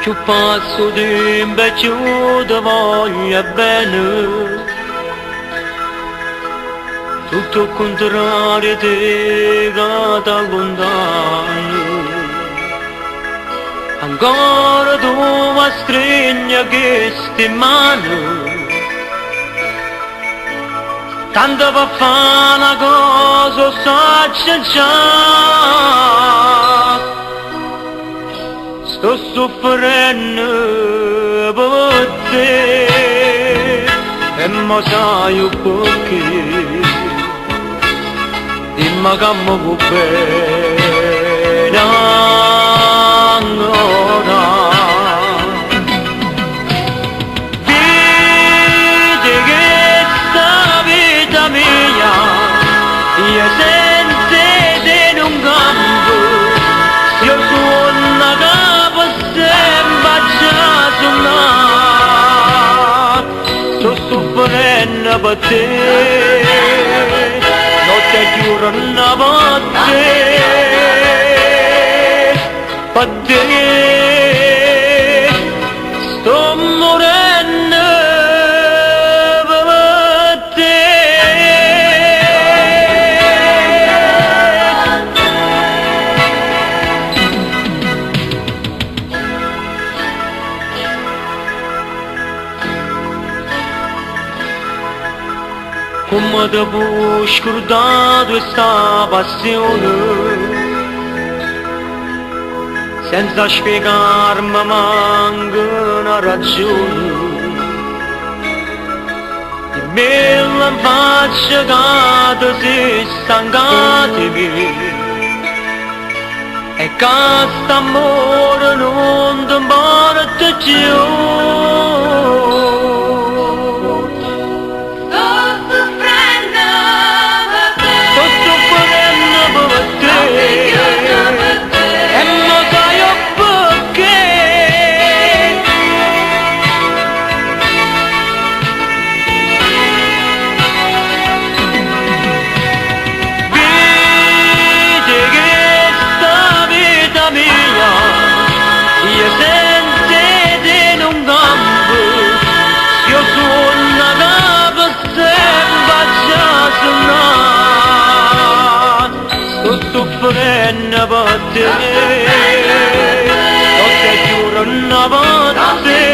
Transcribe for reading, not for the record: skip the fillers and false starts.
Più passo tempo e più ti voglio bene. Tutto il contrario te che ti allontani. Ancora tu mi stringi queste mani. Tanto per fare una cosa saccia già. Sto soffrendo per te e ma sai perché. Dimmi che mi vuoi bene ancora. Vedi che sta vita mia io senza te non campo. Io sono una capa sempre già suonata. Sto soffrendo per te, notte giorno per te, sto morendo per te. Come ti puoi scordare questa passione senza spiegarmi manca una ragione. Di bella faccia che ti sei stancata di me e che st'amore non ti porta più. Io senza te non campo, io sono una capa sempre già suonata. Sto soffrendo per te, notte e giorno per te.